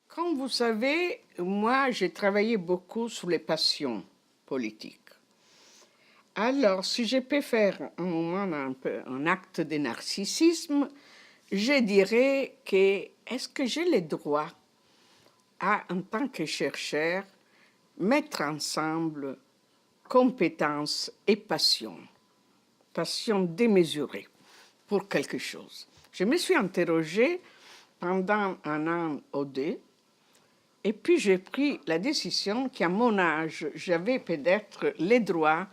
Comme vous savez, moi, j'ai travaillé beaucoup sur les passions politiques. Alors, si je peux faire un moment un acte de narcissisme, je dirais que est-ce que j'ai le droit à, en tant que chercheur, mettre ensemble compétences et passion démesurée pour quelque chose. Je me suis interrogée pendant un an ou deux, et puis j'ai pris la décision qu'à mon âge, j'avais peut-être le droit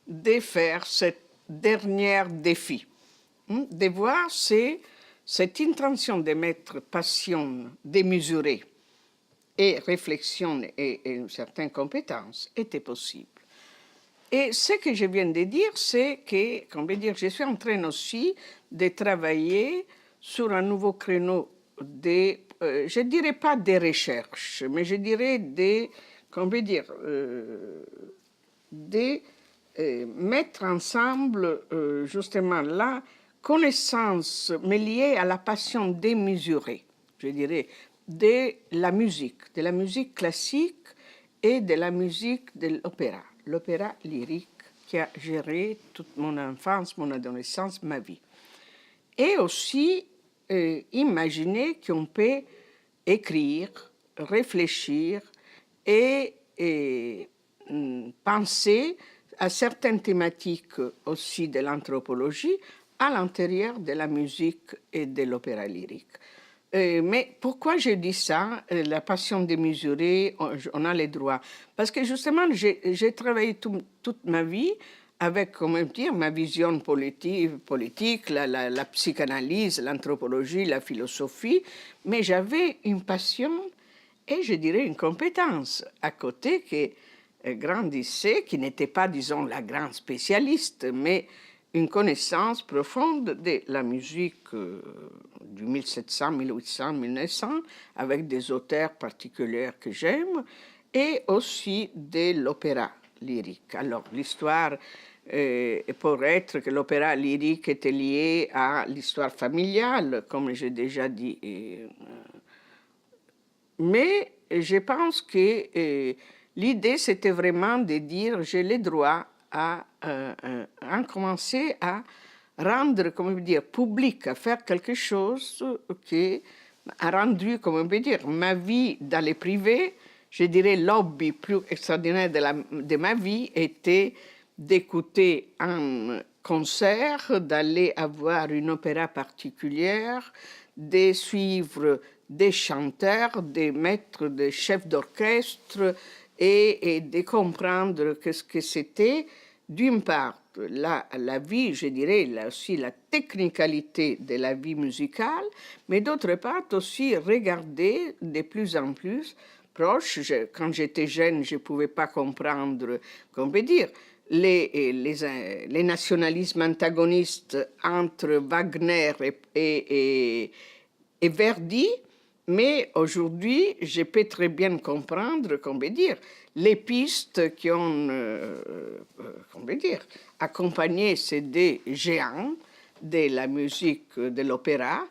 de faire ce dernier défi, de voir si cette intention de mettre passion démesurée et réflexion et une certaine compétence était possible. Et ce que je viens de dire, c'est que, comment dire, je suis en train aussi de travailler sur un nouveau créneau de, je ne dirais pas des recherches, mais je dirais des, comment dire, de mettre ensemble justement la connaissance, mais liée à la passion démesurée, je dirais, de la musique classique et de la musique de l'opéra lyrique qui a géré toute mon enfance, mon adolescence, ma vie. Et aussi imaginer qu'on peut écrire, réfléchir et penser à certaines thématiques aussi de l'anthropologie à l'intérieur de la musique et de l'opéra lyrique. Mais pourquoi je dis ça, la passion démesurée, on a les droits? Parce que justement, j'ai travaillé toute ma vie avec, comment dire, ma vision politique la psychanalyse, l'anthropologie, la philosophie, mais j'avais une passion et je dirais une compétence à côté qui grandissait, qui n'était pas, disons, la grande spécialiste, mais une connaissance profonde de la musique du 1700, 1800, 1900, avec des auteurs particuliers que j'aime, et aussi de l'opéra lyrique. Alors, l'histoire pourrait être que l'opéra lyrique était lié à l'histoire familiale, comme j'ai déjà dit. Mais je pense que l'idée, c'était vraiment de dire j'ai le droit à commencer à rendre, comment dire, public, à faire quelque chose qui a rendu, comment on peut dire, ma vie dans les privés, je dirais l'hobby plus extraordinaire de ma vie était d'écouter un concert, d'aller avoir une opéra particulière, de suivre des chanteurs, des maîtres, des chefs d'orchestre et de comprendre ce que c'était, d'une part, la vie, je dirais, aussi la technicalité de la vie musicale, mais d'autre part aussi regarder de plus en plus proche. Quand j'étais jeune, je ne pouvais pas comprendre, qu'on peut dire, les nationalismes antagonistes entre Wagner et Verdi, mais aujourd'hui, je peux très bien comprendre, qu'on peut dire, les pistes qui ont, qu'on peut dire, accompagné ces deux géants de la musique de l'opéra,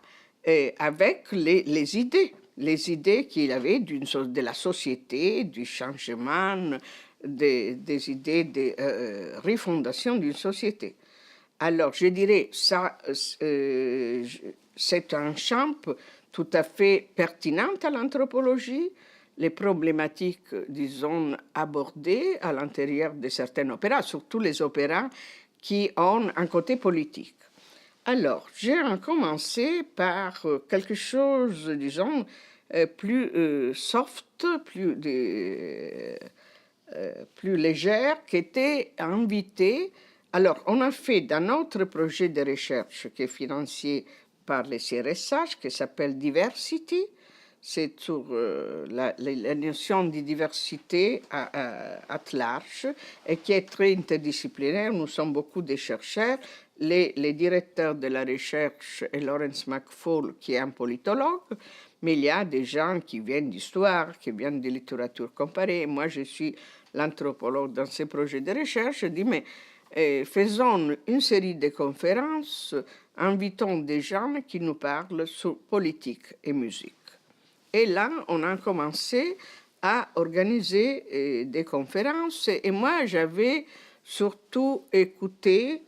avec les idées qu'il avait de la société, du changement, des idées de refondation d'une société. Alors, je dirais, ça, c'est un champ tout à fait pertinent à l'anthropologie, les problématiques, disons, abordées à l'intérieur de certains opéras, surtout les opéras qui ont un côté politique. Alors, j'ai commencé par quelque chose, disons, plus soft, plus légère, qui était invité. Alors, on a fait dans notre projet de recherche qui est financé par le CRSH, qui s'appelle Diversity. C'est sur la notion de diversité à large et qui est très interdisciplinaire. Nous sommes beaucoup de chercheurs, les directeurs de la recherche et Lawrence McFall, qui est un politologue, mais il y a des gens qui viennent d'histoire, qui viennent de littérature comparée. Moi, je suis l'anthropologue dans ces projets de recherche. Je dis, mais faisons une série de conférences, invitons des gens qui nous parlent sur politique et musique. Et là, on a commencé à organiser des conférences. Et moi, j'avais surtout écouté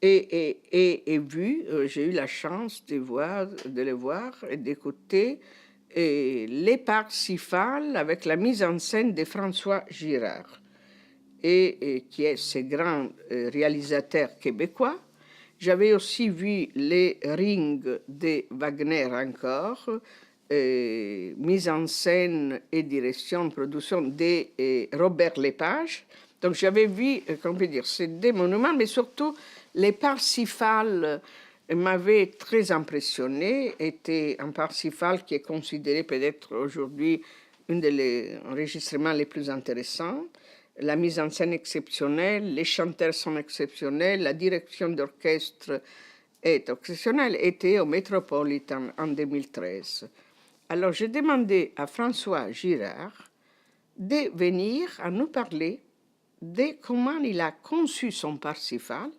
et vu, j'ai eu la chance de les voir et d'écouter les Parsifal avec la mise en scène de François Girard, qui est ce grand réalisateur québécois. J'avais aussi vu les Rings de Wagner encore, mise en scène et direction, production de Robert Lepage. Donc j'avais vu, comment on peut dire, ces deux monuments, mais surtout les Parsifal m'avaient très impressionné. Était un Parsifal qui est considéré peut-être aujourd'hui un des enregistrements les plus intéressants. La mise en scène exceptionnelle, les chanteurs sont exceptionnels, la direction d'orchestre est exceptionnelle, était au Metropolitan en 2013. Alors j'ai demandé à François Girard de venir à nous parler de comment il a conçu son Parsifal,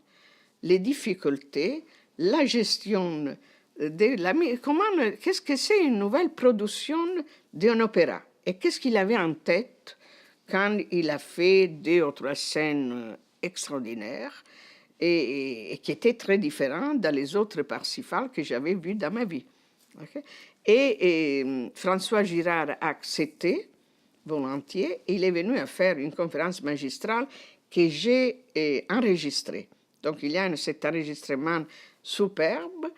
les difficultés, la gestion qu'est-ce que c'est une nouvelle production d'un opéra et qu'est-ce qu'il avait en tête quand il a fait 2 ou 3 scènes extraordinaires et qui étaient très différentes dans les autres Parsifal que j'avais vus dans ma vie. Okay? Et François Girard a accepté volontiers. Il est venu à faire une conférence magistrale que j'ai enregistrée. Donc il y a cet enregistrement superbe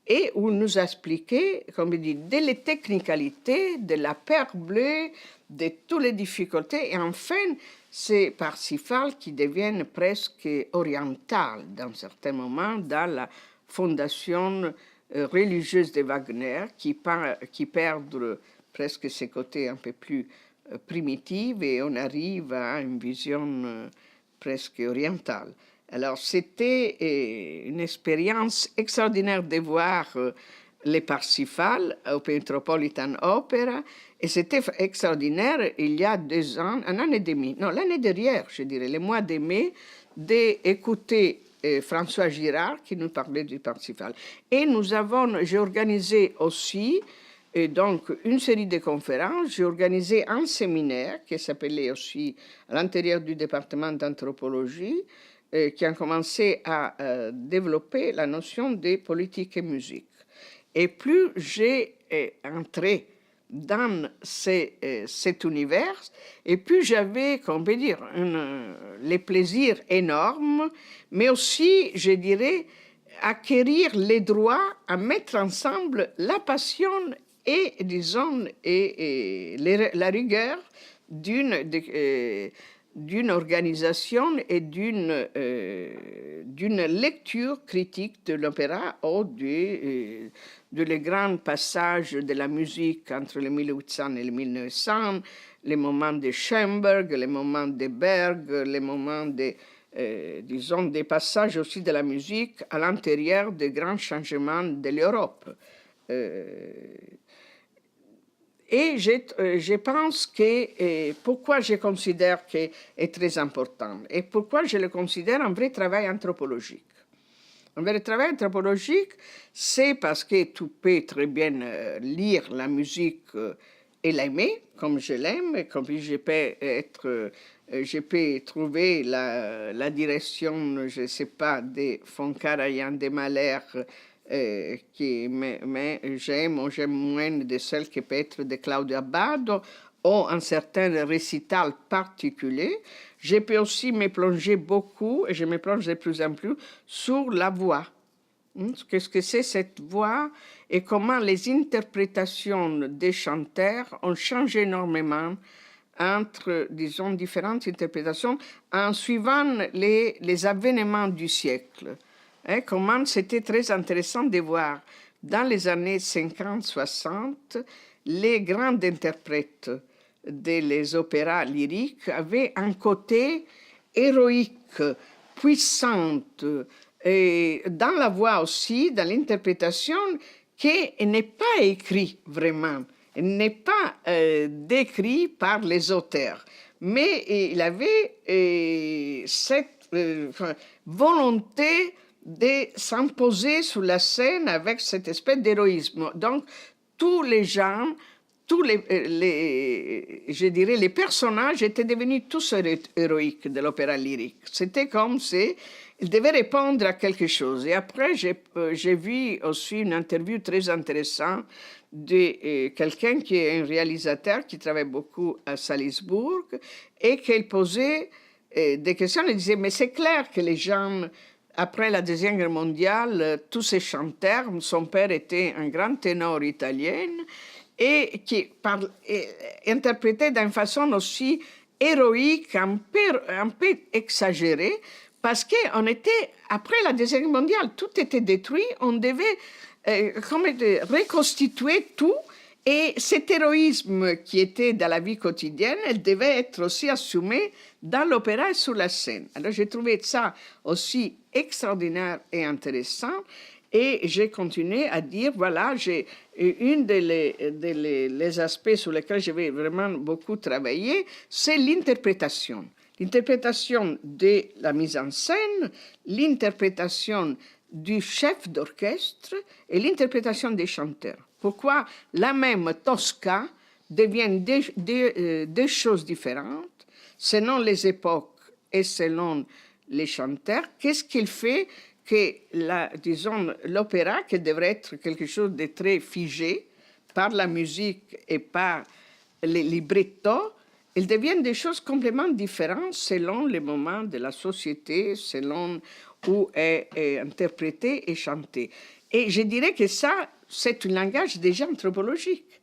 et où il nous a expliqué, comme il dit, de les technicalités, de la paire bleue, de toutes les difficultés, et enfin, c'est Parsifal qui deviennent presque orientales dans certains moments dans la fondation religieuse de Wagner, qui perdent presque ses côtés un peu plus primitifs, et on arrive à une vision presque orientale. Alors, c'était une expérience extraordinaire de voir les Parsifal au Metropolitan Opera, et c'était extraordinaire il y a 2 ans, 1 an et demi, non, l'année dernière, je dirais, le mois de mai, d'écouter François Girard qui nous parlait du Parsifal. Et j'ai organisé aussi donc une série de conférences. J'ai organisé un séminaire qui s'appelait aussi à l'intérieur du département d'anthropologie, qui a commencé à développer la notion de politique et musique. Et plus j'ai entré dans cet univers, et plus j'avais, comment on peut dire, les plaisirs énormes, mais aussi, je dirais, acquérir les droits à mettre ensemble la passion et, disons, la rigueur d'une organisation et d'une lecture critique de l'opéra ou de les grands passages de la musique entre le 1800 et le 1900, les moments de Schoenberg, les moments de Berg, les moments disons, des passages aussi de la musique à l'intérieur des grands changements de l'Europe. Et je pense que pourquoi je considère qu'il est très important et pourquoi je le considère un vrai travail anthropologique. Un vrai travail anthropologique, c'est parce que tu peux très bien lire la musique et l'aimer, comme je l'aime, et comme je peux trouver la direction, je ne sais pas, de Fonkarayan de Mahler, mais j'aime ou j'aime moins de celle qui peut être de Claudio Abbado ou un certain récital particulier. Je peux aussi me plonger beaucoup, et je me plonge de plus en plus, sur la voix. Qu'est-ce que c'est cette voix et comment les interprétations des chanteurs ont changé énormément entre, disons, différentes interprétations en suivant les avènements du siècle. Comment c'était très intéressant de voir dans les années 50-60, les grands interprètes des opéras lyriques avaient un côté héroïque, puissant, et dans la voix aussi, dans l'interprétation, qui n'est pas écrit vraiment, n'est pas décrit par les auteurs. Mais il avait cette volonté de s'imposer sur la scène avec cette espèce d'héroïsme. Donc, tous les gens, je dirais, les personnages étaient devenus tous héroïques de l'opéra lyrique. C'était comme si il devait répondre à quelque chose. Et après, j'ai vu aussi une interview très intéressante de quelqu'un qui est un réalisateur qui travaille beaucoup à Salzbourg et qui posait des questions. Il disait, mais c'est clair que les gens, après la Deuxième Guerre mondiale, tous ces chanteurs, son père était un grand ténor italien, et qui interprétait d'une façon aussi héroïque, un peu exagérée, parce qu'on était, après la Deuxième Guerre mondiale, tout était détruit, on devait reconstituer tout, et cet héroïsme qui était dans la vie quotidienne, elle devait être aussi assumé dans l'opéra et sur la scène. Alors j'ai trouvé ça aussi extraordinaire et intéressant. Et j'ai continué à dire, voilà, j'ai une des aspects sur lesquels je vais vraiment beaucoup travailler, c'est l'interprétation. L'interprétation de la mise en scène, l'interprétation du chef d'orchestre et l'interprétation des chanteurs. Pourquoi la même Tosca devient deux choses différentes selon les époques et selon les chanteurs? Qu'est-ce qu'il fait que, disons, l'opéra, qui devrait être quelque chose de très figé par la musique et par les librettos, ils deviennent des choses complètement différentes selon les moments de la société, selon où est interprété et chanté. Et je dirais que ça, c'est un langage déjà anthropologique.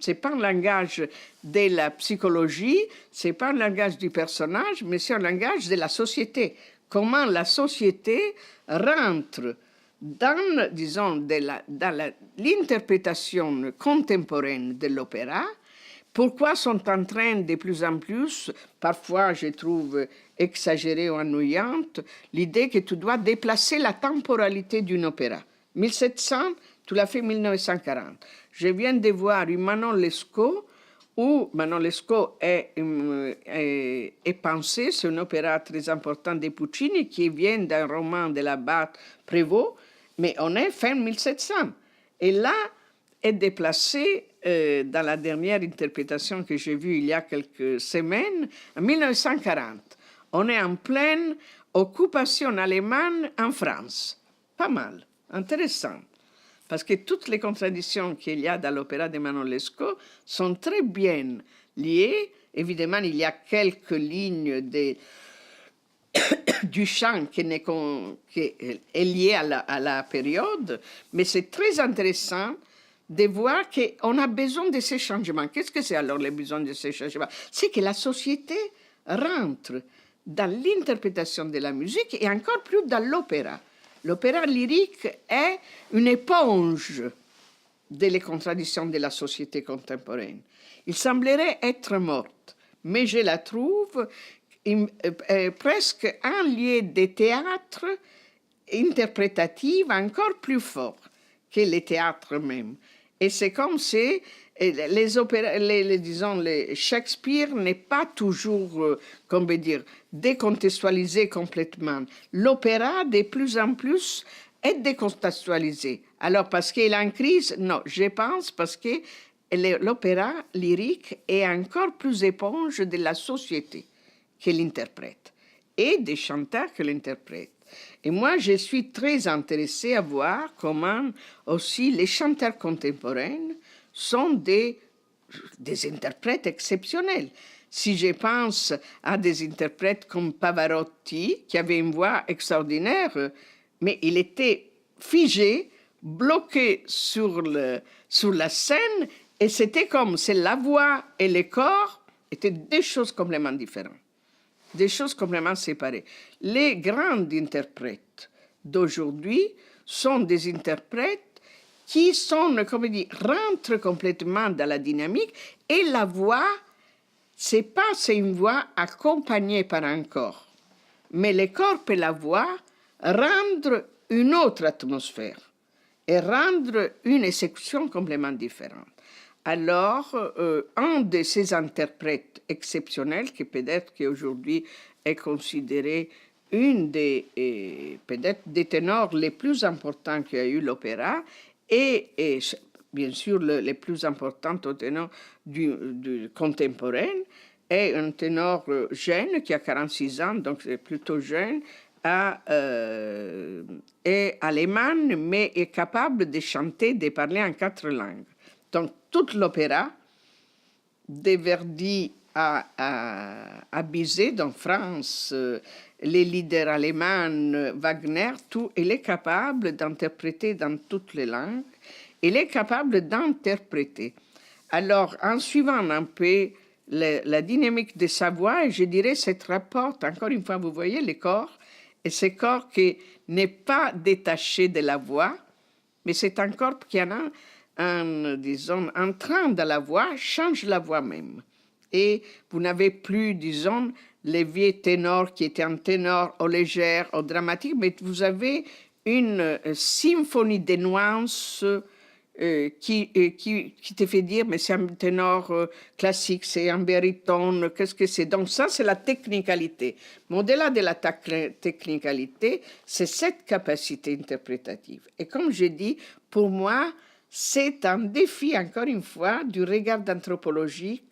Ce n'est pas un langage de la psychologie, ce n'est pas un langage du personnage, mais c'est un langage de la société. Comment la société rentre dans, disons, dans l'interprétation contemporaine de l'opéra. Pourquoi sont en train de plus en plus, parfois je trouve exagérée ou ennuyante, l'idée que tu dois déplacer la temporalité d'une opéra. 1700, tu l'as fait 1940. Je viens de voir une Manon Lescaut, où Manon Lescaut est pensé, c'est un opéra très important de Puccini qui vient d'un roman de l'abbat Prévost, mais on est fin 1700. Et là, est déplacé dans la dernière interprétation que j'ai vue il y a quelques semaines, en 1940. On est en pleine occupation allemande en France. Pas mal, intéressant. Parce que toutes les contradictions qu'il y a dans l'opéra de Manon Lescaut sont très bien liées. Évidemment, il y a quelques lignes du chant qui est lié à la période, mais c'est très intéressant de voir qu'on a besoin de ces changements. Qu'est-ce que c'est alors le besoin de ces changements? C'est que la société rentre dans l'interprétation de la musique et encore plus dans l'opéra. L'opéra lyrique est une éponge des contradictions de la société contemporaine. Il semblerait être morte, mais je la trouve presque un lieu de théâtre interprétatif encore plus fort que le théâtre même. Et c'est comme si disons, Shakespeare n'est pas toujours, comment dire, décontextualisé complètement. L'opéra, de plus en plus, est décontextualisé. Alors, parce qu'il est en crise? Non, je pense parce que l'opéra lyrique est encore plus éponge de la société qui l'interprète et des chanteurs qui l'interprètent. Et moi, je suis très intéressée à voir comment aussi les chanteurs contemporains sont des interprètes exceptionnels. Si je pense à des interprètes comme Pavarotti, qui avait une voix extraordinaire, mais il était figé, bloqué sur la scène, et c'était comme si la voix et le corps étaient deux choses complètement différentes. Des choses complètement séparées. Les grands interprètes d'aujourd'hui sont des interprètes qui sont, comme je dis, rentrent complètement dans la dynamique et la voix, c'est une voix accompagnée par un corps. Mais le corps et la voix rendre une autre atmosphère et rendre une exécution complètement différente. Alors, un de ces interprètes exceptionnels, qui peut-être qu'aujourd'hui est considéré une des, peut-être des ténors les plus importants qu'a eu l'opéra, et bien sûr les plus importants au ténor du contemporain, est un ténor jeune qui a 46 ans, donc c'est plutôt jeune, est allemand, mais est capable de chanter, de parler en 4 langues. Donc, toute l'opéra de Verdi à Bizet, dans France, les leaders allemands, Wagner, tout, il est capable d'interpréter dans toutes les langues. Il est capable d'interpréter. Alors, en suivant un peu la dynamique de sa voix, je dirais, cette rapporte, encore une fois, vous voyez les corps, et ce corps qui n'est pas détaché de la voix, mais c'est un corps qui en a disons, un train de la voix change la voix même. Et vous n'avez plus, disons, les vieux ténors qui étaient en ténor au léger, au dramatique, mais vous avez une symphonie des nuances qui te fait dire, mais c'est un ténor classique, c'est un baryton, qu'est-ce que c'est? Donc ça, c'est la technicalité. Mais au-delà de la technicalité, c'est cette capacité interprétative. Et comme je dis, pour moi, c'est un défi, encore une fois, du regard anthropologique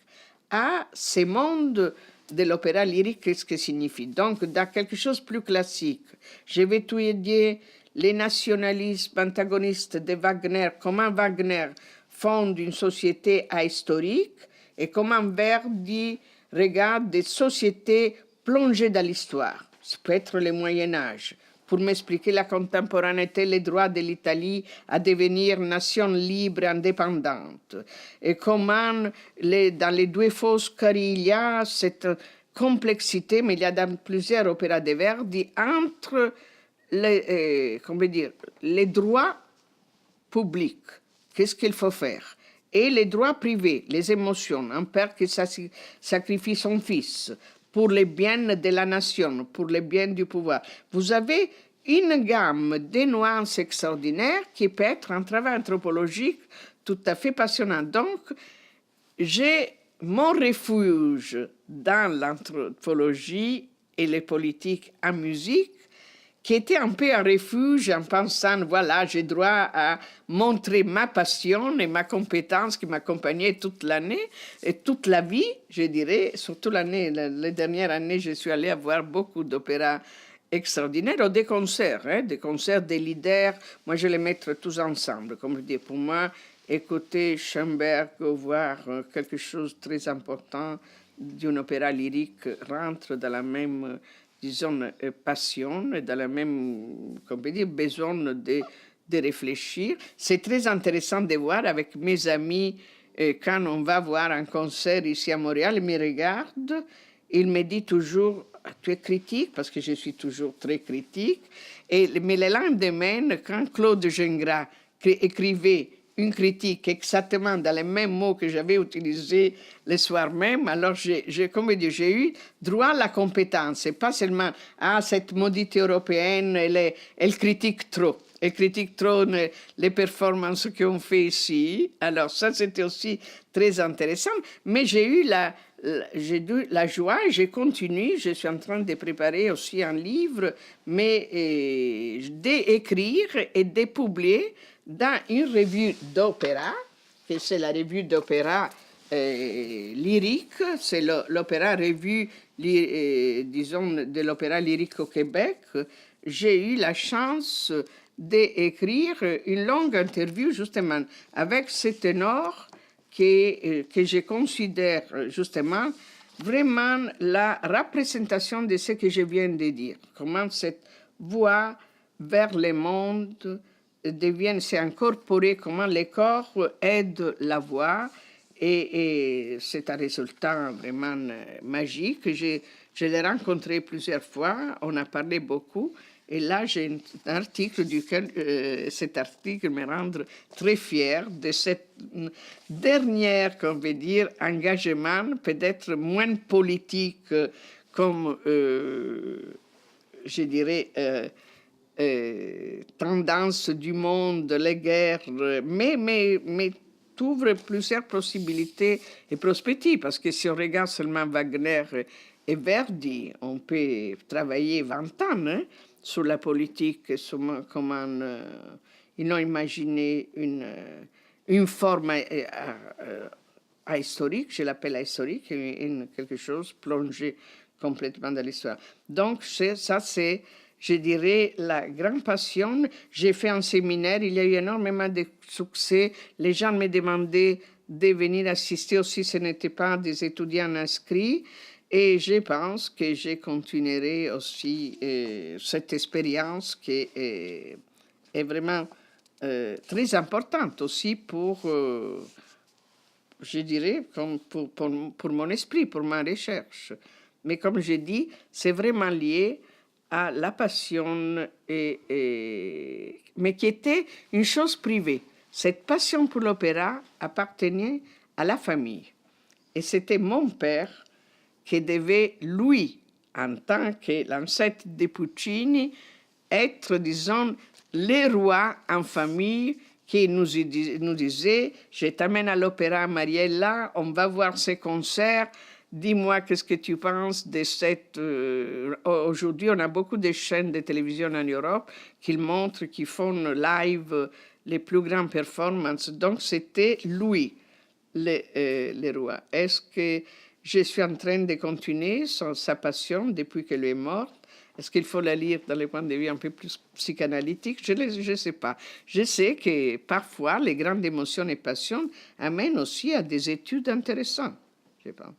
à ce monde de l'opéra lyrique, qu'est-ce que signifie. Donc, dans quelque chose de plus classique, je vais étudier les nationalismes antagonistes de Wagner, comment Wagner fonde une société ahistorique et comment Verdi regarde des sociétés plongées dans l'histoire. Ça peut être le Moyen-Âge, pour m'expliquer la contemporanéité, les droits de l'Italie à devenir nation libre et indépendante. Et comment, dans les deux fausses il y a cette complexité, mais il y a dans plusieurs opéras de Verdi, entre les droits publics, qu'est-ce qu'il faut faire, et les droits privés, les émotions, un père qui sacrifie son fils, pour le bien de la nation, pour le bien du pouvoir. Vous avez une gamme de nuances extraordinaires qui peut être un travail anthropologique tout à fait passionnant. Donc, j'ai mon refuge dans l'anthropologie et les politiques en musique, qui était un peu un refuge en pensant, voilà, j'ai droit à montrer ma passion et ma compétence qui m'accompagnait toute l'année et toute la vie, je dirais, surtout l'année, les dernières années, je suis allée voir beaucoup d'opéras extraordinaires, ou des concerts, des leaders. Moi, je les mettre tous ensemble, comme je dis. Pour moi, écouter Schoenberg, voir quelque chose de très important d'un opéra lyrique rentre dans la même, disons, passion et dans la même, comme dire, besoin de réfléchir. C'est très intéressant de voir avec mes amis, quand on va voir un concert ici à Montréal, ils me regardent, ils me disent toujours, tu es critique, parce que je suis toujours très critique, mais le lendemain, quand Claude Gingras écrivait une critique exactement dans les mêmes mots que j'avais utilisés le soir même, alors j'ai eu droit à la compétence, et pas seulement à cette modité européenne, elle critique trop. Elle critique trop les performances qu'on fait ici. Alors ça, c'était aussi très intéressant. Mais j'ai eu la joie, et je continue, je suis en train de préparer aussi un livre, mais d'écrire et de publier dans une revue d'opéra, que c'est la revue d'opéra lyrique, c'est l'opéra revue, disons, de l'opéra lyrique au Québec. J'ai eu la chance d'écrire une longue interview justement avec ce ténor que je considère justement vraiment la représentation de ce que je viens de dire. Comment cette voix vers le monde s'est incorporée, comment les corps aident la voix, et c'est un résultat vraiment magique. Je l'ai rencontré plusieurs fois, on a parlé beaucoup. Et là, j'ai un article cet article me rend très fier de cette dernière, qu'on veut dire, engagement, peut-être moins politique comme, je dirais, tendances du monde, les guerres, mais t'ouvre plusieurs possibilités et perspectives, parce que si on regarde seulement Wagner et Verdi, on peut travailler 20 ans hein, sur la politique, sur comment ils ont imaginé une forme ahistorique, je l'appelle ahistorique, quelque chose plongé complètement dans l'histoire. Donc ça c'est, je dirais, la grande passion. J'ai fait un séminaire, il y a eu énormément de succès. Les gens me demandaient de venir assister aussi, ce n'étaient pas des étudiants inscrits. Et je pense que je continuerai aussi cette expérience qui est vraiment très importante aussi pour, je dirais, comme pour mon esprit, pour ma recherche. Mais comme je dis, c'est vraiment lié à la passion, mais qui était une chose privée. Cette passion pour l'opéra appartenait à la famille. Et c'était mon père qui devait, lui, en tant que l'ancêtre de Puccini, être, disons, le roi en famille qui nous disait « Je t'amène à l'opéra Mariella, on va voir ces concerts, dis-moi qu'est-ce que tu penses de cette... Aujourd'hui, on a beaucoup de chaînes de télévision en Europe qui montrent, qui font live les plus grandes performances. Donc, c'était lui, le roi. Est-ce que je suis en train de continuer sa passion depuis qu'elle est morte? Est-ce qu'il faut la lire dans le point de vue un peu plus psychanalytique? Je ne sais pas. Je sais que parfois, les grandes émotions et passions amènent aussi à des études intéressantes. Je pense.